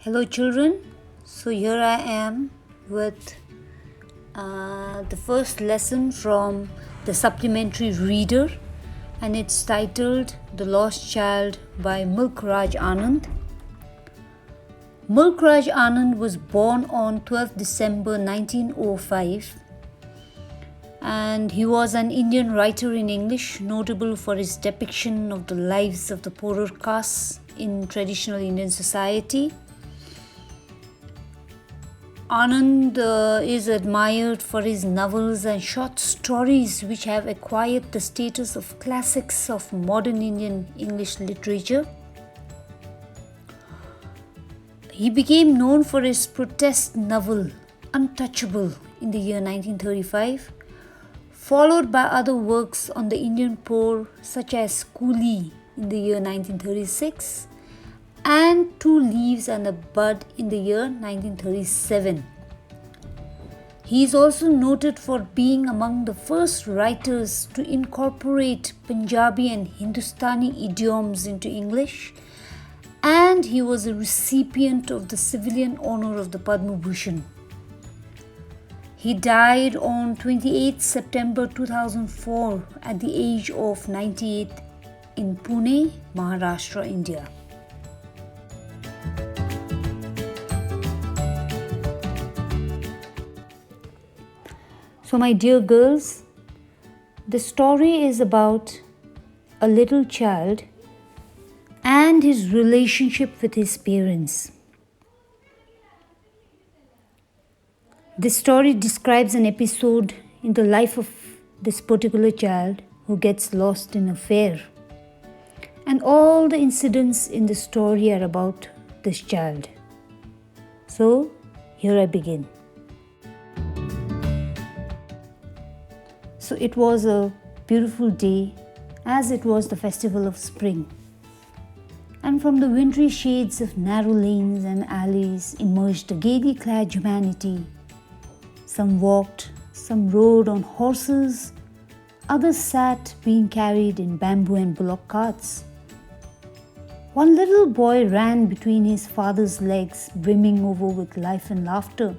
Hello, children. So, here I am with the first lesson from the supplementary reader, and it's titled The Lost Child by Mulk Raj Anand. Mulk Raj Anand was born on 12th December 1905, and he was an Indian writer in English, notable for his depiction of the lives of the poorer castes in traditional Indian society. Anand is admired for his novels and short stories, which have acquired the status of classics of modern Indian English literature. He became known for his protest novel Untouchable in the year 1935, followed by other works on the Indian poor such as Coolie in the year 1936 and Two Leaves and a Bud in the year 1937. He is also noted for being among the first writers to incorporate Punjabi and Hindustani idioms into English, and he was a recipient of the civilian honor of the Padma Bhushan. He died on 28 September 2004 at the age of 98 in Pune, Maharashtra, India. So, my dear girls, the story is about a little child and his relationship with his parents. This story describes an episode in the life of this particular child who gets lost in a fair. And all the incidents in the story are about this child. So, here I begin. So it was a beautiful day, as it was the festival of spring. And from the wintry shades of narrow lanes and alleys emerged a gaily clad humanity. Some walked, some rode on horses, others sat being carried in bamboo and bullock carts. One little boy ran between his father's legs, brimming over with life and laughter.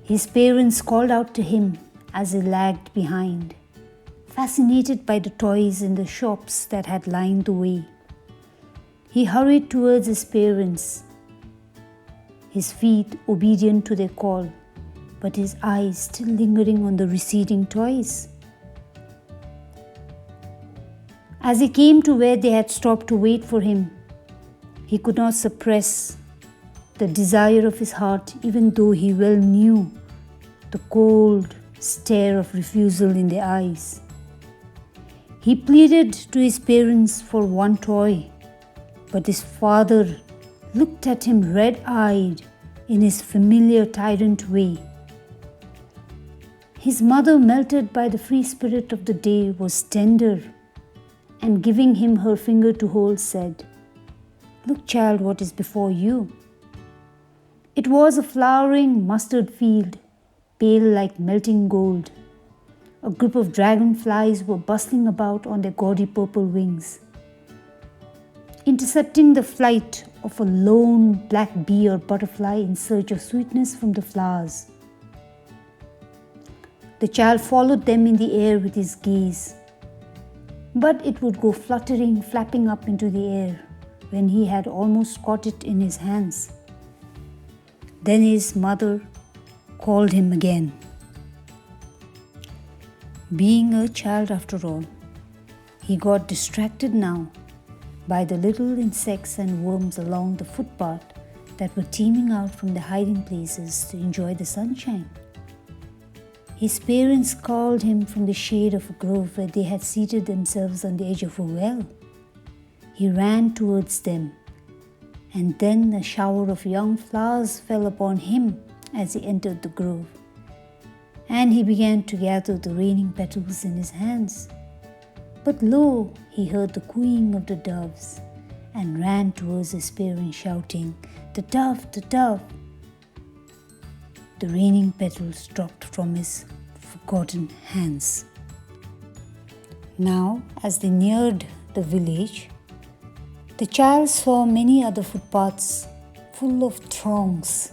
His parents called out to him as he lagged behind, fascinated by the toys in the shops that had lined the way. He hurried towards his parents, his feet obedient to their call, but his eyes still lingering on the receding toys. As he came to where they had stopped to wait for him, he could not suppress the desire of his heart, even though he well knew the cold stare of refusal in their eyes. He pleaded to his parents for one toy, but his father looked at him red-eyed in his familiar tyrant way. His mother, melted by the free spirit of the day, was tender, and giving him her finger to hold, said, "Look, child, what is before you." It was a flowering mustard field, pale like melting gold. A group of dragonflies were bustling about on their gaudy purple wings, intercepting the flight of a lone black bee or butterfly in search of sweetness from the flowers. The child followed them in the air with his gaze, but it would go fluttering, flapping up into the air when he had almost caught it in his hands. Then his mother called him again. Being a child after all, he got distracted now by the little insects and worms along the footpath that were teeming out from their hiding places to enjoy the sunshine. His parents called him from the shade of a grove where they had seated themselves on the edge of a well. He ran towards them, and then a shower of young flowers fell upon him as he entered the grove, and he began to gather the raining petals in his hands. But lo, he heard the cooing of the doves and ran towards his parents, shouting, "The dove, the dove!" The raining petals dropped from his forgotten hands. Now, as they neared the village, The child saw many other footpaths full of throngs,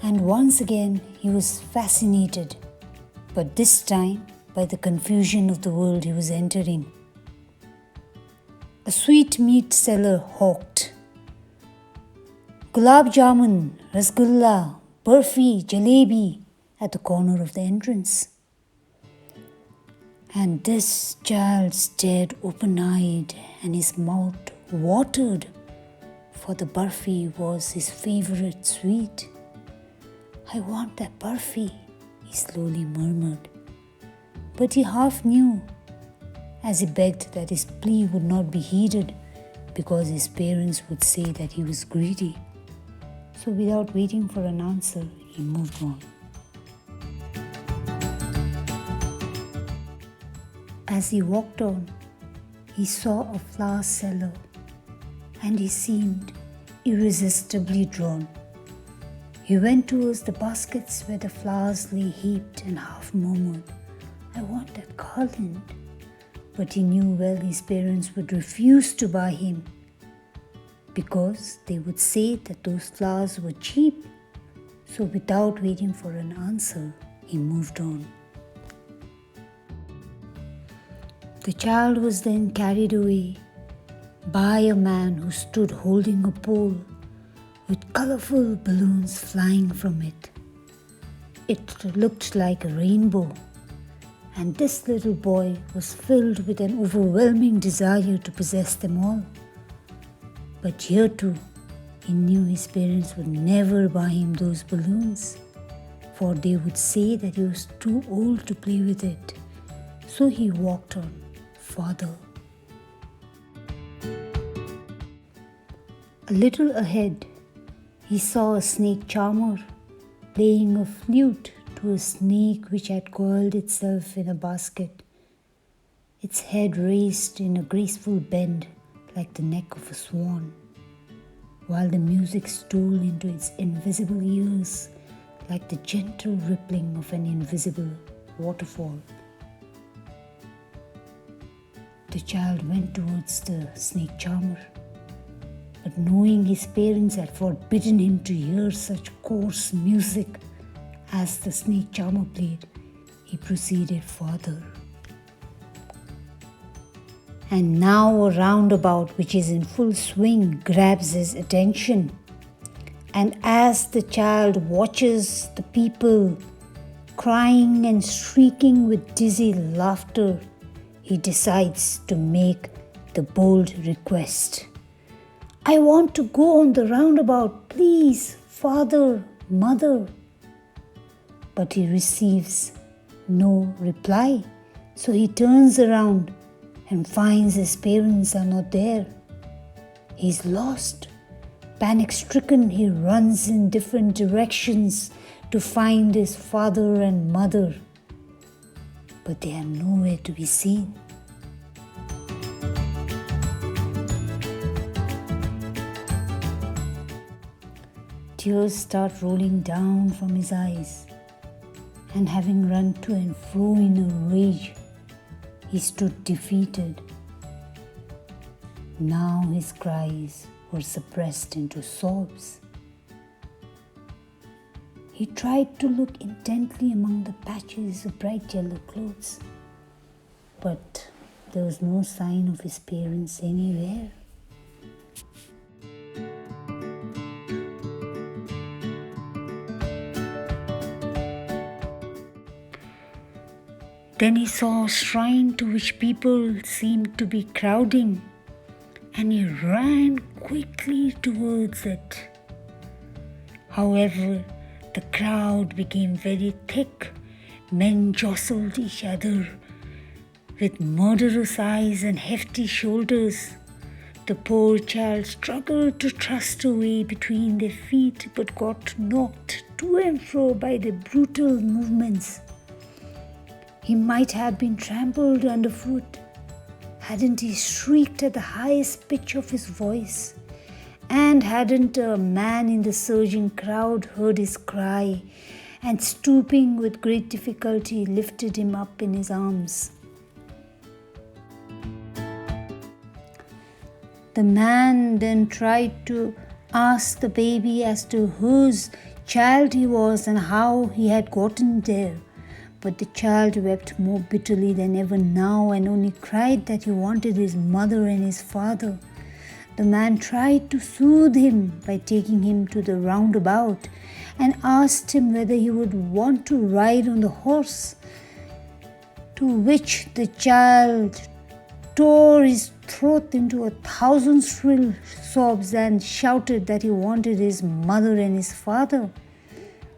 and once again he was fascinated, but this time by the confusion of the world he was entering. A sweetmeat seller hawked gulab jamun, rasgulla, burfi, jalebi at the corner of the entrance. And this child stared open-eyed and his mouth watered, for the burfi was his favorite sweet. "I want that burfi," he slowly murmured. But he half knew, as he begged, that his plea would not be heeded because his parents would say that he was greedy. So without waiting for an answer, he moved on. As he walked on, he saw a flower seller, and he seemed irresistibly drawn. He went towards the baskets where the flowers lay heaped and half murmured, "I want that garland." But he knew well his parents would refuse to buy him because they would say that those flowers were cheap. So without waiting for an answer, he moved on. The child was then carried away by a man who stood holding a pole with colorful balloons flying from it. It looked like a rainbow, and this little boy was filled with an overwhelming desire to possess them all. But here too, he knew his parents would never buy him those balloons, for they would say that he was too old to play with it. So he walked on farther. A little ahead, he saw a snake charmer playing a flute to a snake which had coiled itself in a basket, its head raised in a graceful bend like the neck of a swan, while the music stole into its invisible ears like the gentle rippling of an invisible waterfall. The child went towards the snake charmer, but knowing his parents had forbidden him to hear such coarse music as the snake charmer played, he proceeded further. And now a roundabout which is in full swing grabs his attention. And as the child watches the people crying and shrieking with dizzy laughter, he decides to make the bold request. "I want to go on the roundabout, please, father, mother." But he receives no reply, so he turns around and finds his parents are not there. He's lost. Panic-stricken, he runs in different directions to find his father and mother, but they are nowhere to be seen. Tears start rolling down from his eyes, and having run to and fro in a rage, he stood defeated. Now his cries were suppressed into sobs. He tried to look intently among the patches of bright yellow clothes, but there was no sign of his parents anywhere. Then he saw a shrine to which people seemed to be crowding, and he ran quickly towards it. However, the crowd became very thick. Men jostled each other with murderous eyes and hefty shoulders. The poor child struggled to thrust a way between their feet, but got knocked to and fro by the brutal movements. He might have been trampled underfoot hadn't he shrieked at the highest pitch of his voice, and hadn't a man in the surging crowd heard his cry, and stooping with great difficulty lifted him up in his arms. The man then tried to ask the baby as to whose child he was and how he had gotten there. But the child wept more bitterly than ever now and only cried that he wanted his mother and his father. The man tried to soothe him by taking him to the roundabout and asked him whether he would want to ride on the horse, to which the child tore his throat into 1,000 shrill sobs and shouted that he wanted his mother and his father.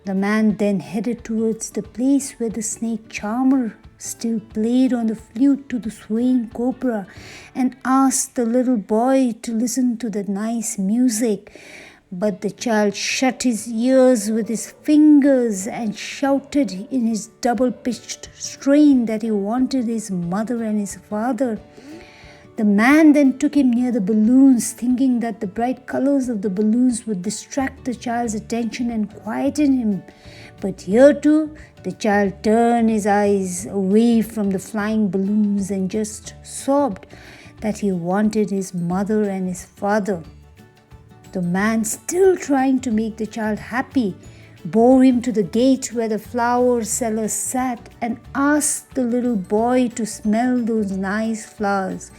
The man then headed towards the place where the snake charmer still played on the flute to the swaying cobra and asked the little boy to listen to the nice music. But the child shut his ears with his fingers and shouted in his double-pitched strain that he wanted his mother and his father. The man then took him near the balloons, thinking that the bright colors of the balloons would distract the child's attention and quieten him. But here too, the child turned his eyes away from the flying balloons and just sobbed that he wanted his mother and his father. The man, still trying to make the child happy, bore him to the gate where the flower seller sat and asked the little boy to smell those nice flowers.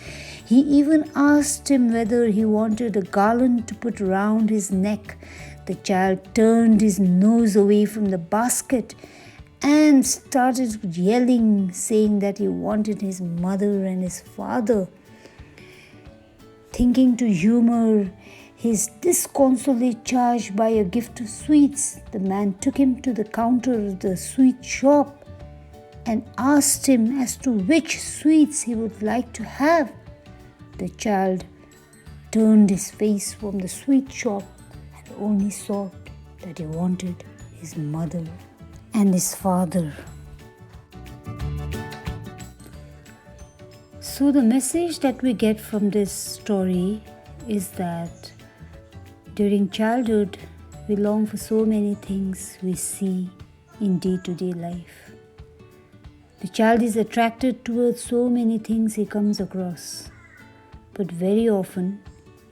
He even asked him whether he wanted a garland to put round his neck. The child turned his nose away from the basket and started yelling, saying that he wanted his mother and his father. Thinking to humor his disconsolate charge by a gift of sweets, the man took him to the counter of the sweet shop and asked him as to which sweets he would like to have. The child turned his face from the sweet shop and only sobbed that he wanted his mother and his father. So the message that we get from this story is that during childhood, we long for so many things we see in day-to-day life. The child is attracted towards so many things he comes across, but very often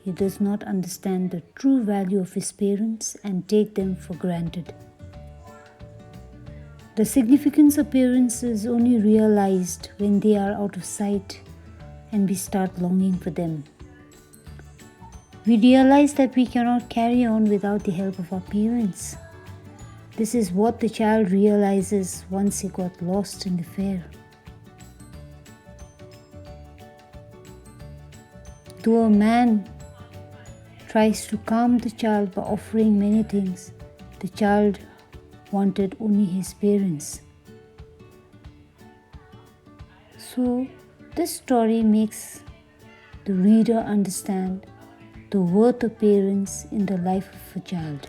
he does not understand the true value of his parents and take them for granted. The significance of parents is only realized when they are out of sight and we start longing for them. We realize that we cannot carry on without the help of our parents. This is what the child realizes once he got lost in the fair. Though a man tries to calm the child by offering many things, the child wanted only his parents. So, this story makes the reader understand the worth of parents in the life of a child.